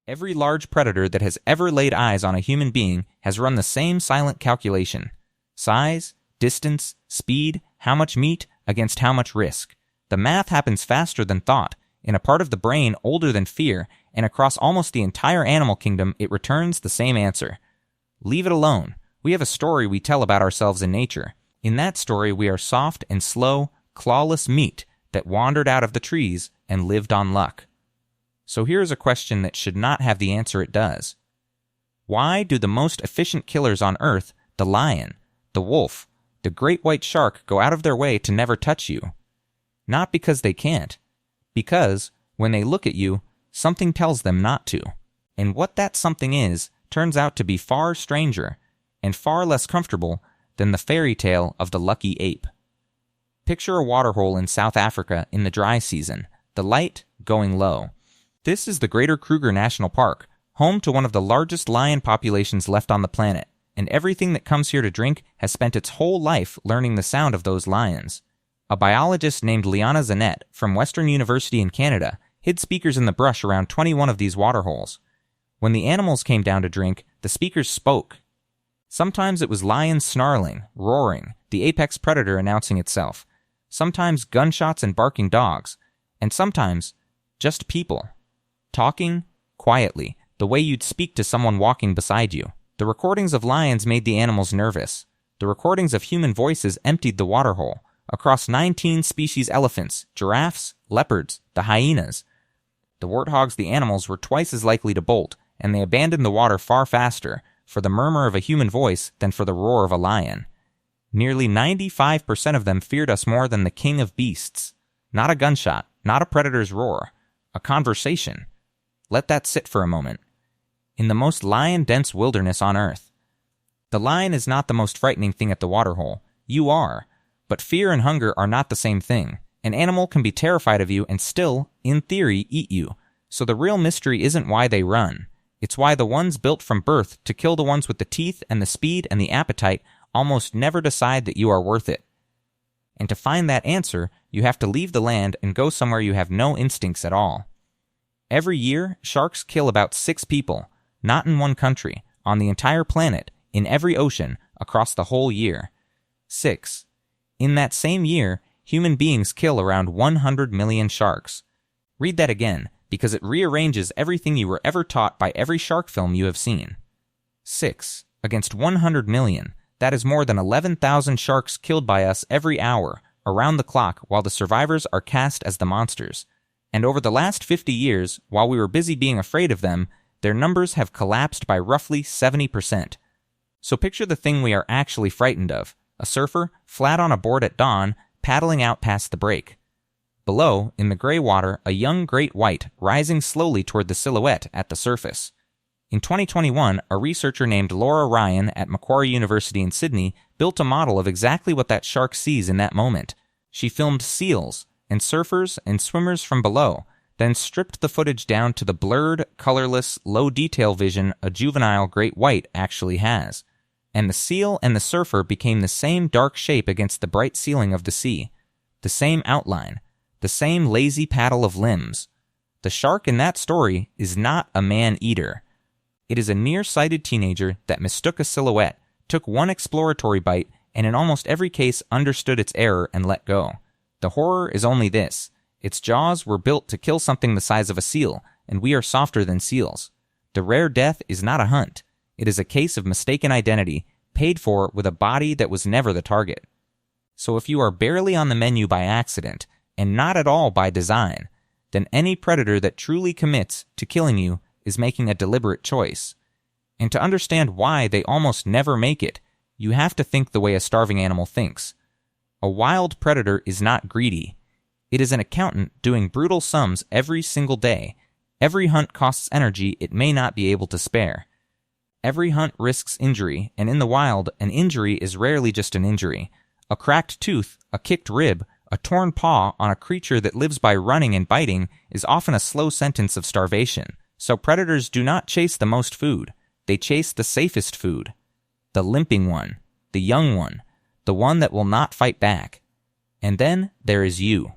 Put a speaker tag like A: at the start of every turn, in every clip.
A: Every large predator that has ever laid eyes on a human being has run the same silent calculation. Size, distance, speed, how much meat against how much risk. The math happens faster than thought, in a part of the brain older than fear, and across almost the entire animal kingdom it returns the same answer. Leave it alone. We have a story we tell about ourselves in nature. In that story we are soft and slow, clawless meat that wandered out of the trees and lived on luck. So here's a question that should not have the answer it does. Why do the most efficient killers on Earth, the lion, the wolf, the great white shark, go out of their way to never touch you? Not because they can't. Because, when they look at you, something tells them not to. And what that something is turns out to be far stranger and far less comfortable than the fairy tale of the lucky ape. Picture a waterhole in South Africa in the dry season, the light going low. This is the Greater Kruger National Park, home to one of the largest lion populations left on the planet, and everything that comes here to drink has spent its whole life learning the sound of those lions. A biologist named Liana Zanette from Western University in Canada hid speakers in the brush around 21 of these waterholes. When the animals came down to drink, the speakers spoke. Sometimes it was lions snarling, roaring, the apex predator announcing itself. Sometimes gunshots and barking dogs. And sometimes just people. Talking quietly, the way you'd speak to someone walking beside you. The recordings of lions made the animals nervous. The recordings of human voices emptied the waterhole. Across 19 species elephants, giraffes, leopards, the hyenas. The warthogs, the animals, were twice as likely to bolt, and they abandoned the water far faster for the murmur of a human voice than for the roar of a lion. Nearly 95% of them feared us more than the king of beasts. Not a gunshot, not a predator's roar. A conversation. Let that sit for a moment. In the most lion-dense wilderness on Earth. The lion is not the most frightening thing at the waterhole. You are. But fear and hunger are not the same thing. An animal can be terrified of you and still, in theory, eat you. So the real mystery isn't why they run. It's why the ones built from birth to kill the ones with the teeth and the speed and the appetite almost never decide that you are worth it. And to find that answer, you have to leave the land and go somewhere you have no instincts at all. Every year, sharks kill about 6 people, not in one country, on the entire planet, in every ocean, across the whole year. 6. In that same year, human beings kill around 100 million sharks. Read that again, because it rearranges everything you were ever taught by every shark film you have seen. 6. Against 100 million, that is more than 11,000 sharks killed by us every hour, around the clock, while the survivors are cast as the monsters. And over the last 50 years, while we were busy being afraid of them, their numbers have collapsed by roughly 70%. So picture the thing we are actually frightened of, a surfer, flat on a board at dawn, paddling out past the break. Below, in the gray water, a young great white, rising slowly toward the silhouette at the surface. In 2021, a researcher named Laura Ryan at Macquarie University in Sydney built a model of exactly what that shark sees in that moment. She filmed seals, and surfers and swimmers from below, then stripped the footage down to the blurred, colorless, low-detail vision a juvenile great white actually has. And the seal and the surfer became the same dark shape against the bright ceiling of the sea, the same outline, the same lazy paddle of limbs. The shark in that story is not a man-eater. It is a nearsighted teenager that mistook a silhouette, took one exploratory bite, and in almost every case understood its error and let go. The horror is only this. Its jaws were built to kill something the size of a seal, and we are softer than seals. The rare death is not a hunt. It is a case of mistaken identity, paid for with a body that was never the target. So if you are barely on the menu by accident, and not at all by design, then any predator that truly commits to killing you is making a deliberate choice. And to understand why they almost never make it, you have to think the way a starving animal thinks. A wild predator is not greedy. It is an accountant doing brutal sums every single day. Every hunt costs energy it may not be able to spare. Every hunt risks injury, and in the wild, an injury is rarely just an injury. A cracked tooth, a kicked rib, a torn paw on a creature that lives by running and biting is often a slow sentence of starvation. So predators do not chase the most food. They chase the safest food. The limping one, the young one, the one that will not fight back. And then there is you.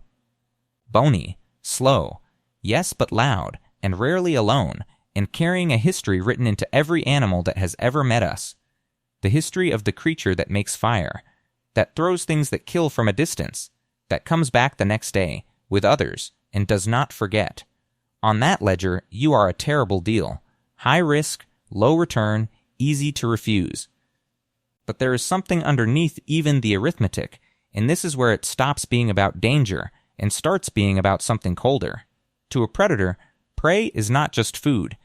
A: Bony, slow, yes but loud, and rarely alone, and carrying a history written into every animal that has ever met us. The history of the creature that makes fire, that throws things that kill from a distance, that comes back the next day with others and does not forget. On that ledger, you are a terrible deal. High risk, low return, easy to refuse. But there is something underneath even the arithmetic, and this is where it stops being about danger and starts being about something colder. To a predator, prey is not just food.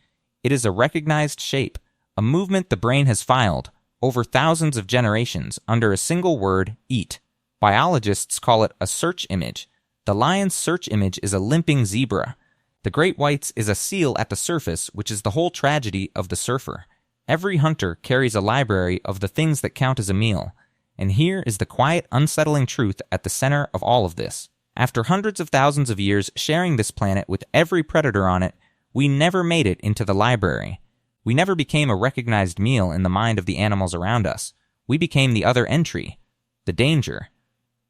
A: It is a recognized shape, a movement the brain has filed over thousands of generations under a single word, eat. Biologists call it a search image. The lion's search image is a limping zebra. The great white's is a seal at the surface, which is the whole tragedy of the surfer. Every hunter carries a library of the things that count as a meal. And here is the quiet, unsettling truth at the center of all of this. After hundreds of thousands of years sharing this planet with every predator on it, we never made it into the library. We never became a recognized meal in the mind of the animals around us. We became the other entry, the danger,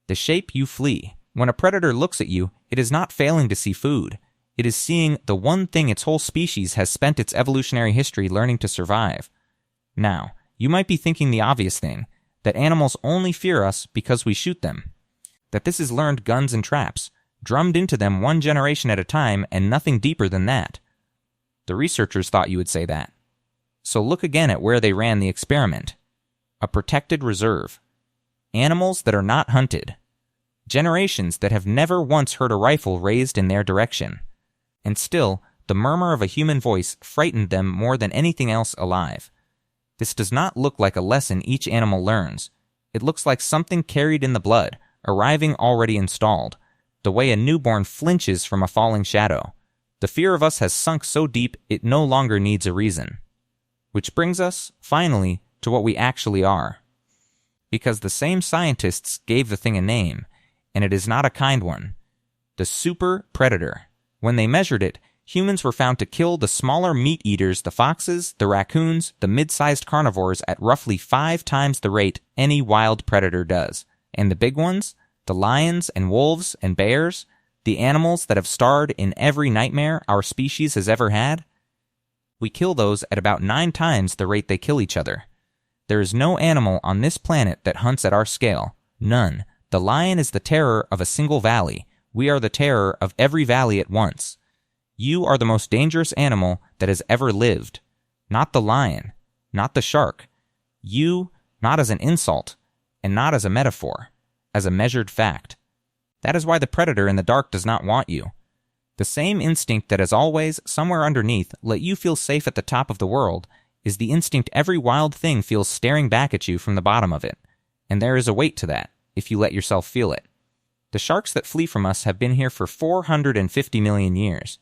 A: the shape you flee. When a predator looks at you, it is not failing to see food. It is seeing the one thing its whole species has spent its evolutionary history learning to survive. Now, you might be thinking the obvious thing, that animals only fear us because we shoot them. That this is learned guns and traps, drummed into them one generation at a time and nothing deeper than that. The researchers thought you would say that. So look again at where they ran the experiment. A protected reserve. Animals that are not hunted. Generations that have never once heard a rifle raised in their direction. And still, the murmur of a human voice frightened them more than anything else alive. This does not look like a lesson each animal learns. It looks like something carried in the blood, arriving already installed, the way a newborn flinches from a falling shadow. The fear of us has sunk so deep it no longer needs a reason. Which brings us, finally, to what we actually are. Because the same scientists gave the thing a name, and it is not a kind one. The super predator. When they measured it, humans were found to kill the smaller meat eaters, the foxes, the raccoons, the mid-sized carnivores at roughly 5 times the rate any wild predator does. And the big ones, the lions and wolves and bears, the animals that have starred in every nightmare our species has ever had, we kill those at about 9 times the rate they kill each other. There is no animal on this planet that hunts at our scale. None. The lion is the terror of a single valley. We are the terror of every valley at once. You are the most dangerous animal that has ever lived. Not the lion, not the shark. You, not as an insult, and not as a metaphor, as a measured fact. That is why the predator in the dark does not want you. The same instinct that has always, somewhere underneath, let you feel safe at the top of the world is the instinct every wild thing feels staring back at you from the bottom of it. And there is a weight to that, if you let yourself feel it. The sharks that flee from us have been here for 450 million years.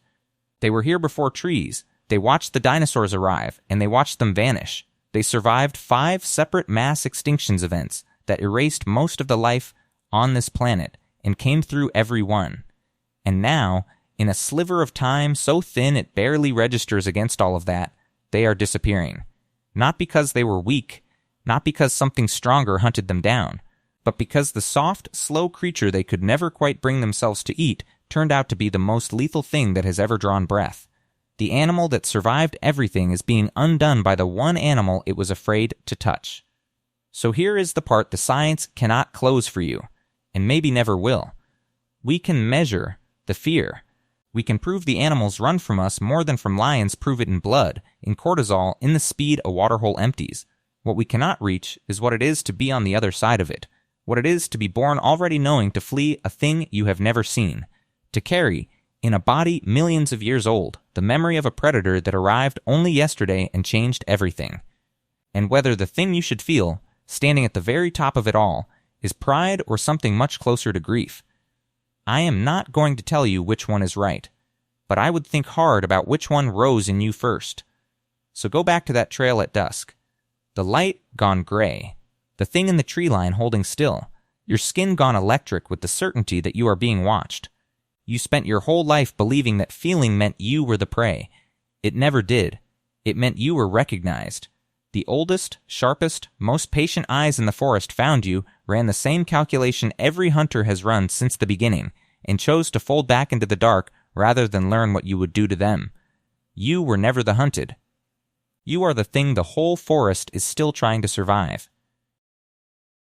A: They were here before trees. They watched the dinosaurs arrive, and they watched them vanish. They survived 5 separate mass extinctions events that erased most of the life on this planet and came through every one. And now, in a sliver of time so thin it barely registers against all of that, they are disappearing. Not because they were weak, not because something stronger hunted them down, but because the soft, slow creature they could never quite bring themselves to eat turned out to be the most lethal thing that has ever drawn breath. The animal that survived everything is being undone by the one animal it was afraid to touch. So here is the part the science cannot close for you, and maybe never will. We can measure the fear. We can prove the animals run from us more than from lions prove it in blood, in cortisol, in the speed a waterhole empties. What we cannot reach is what it is to be on the other side of it, what it is to be born already knowing to flee a thing you have never seen, to carry, in a body millions of years old, the memory of a predator that arrived only yesterday and changed everything. And whether the thing you should feel, standing at the very top of it all, is pride or something much closer to grief. I am not going to tell you which one is right, but I would think hard about which one rose in you first. So go back to that trail at dusk. The light gone gray. The thing in the tree line holding still. Your skin gone electric with the certainty that you are being watched. You spent your whole life believing that feeling meant you were the prey. It never did. It meant you were recognized. The oldest, sharpest, most patient eyes in the forest found you, ran the same calculation every hunter has run since the beginning, and chose to fold back into the dark rather than learn what you would do to them. You were never the hunted. You are the thing the whole forest is still trying to survive.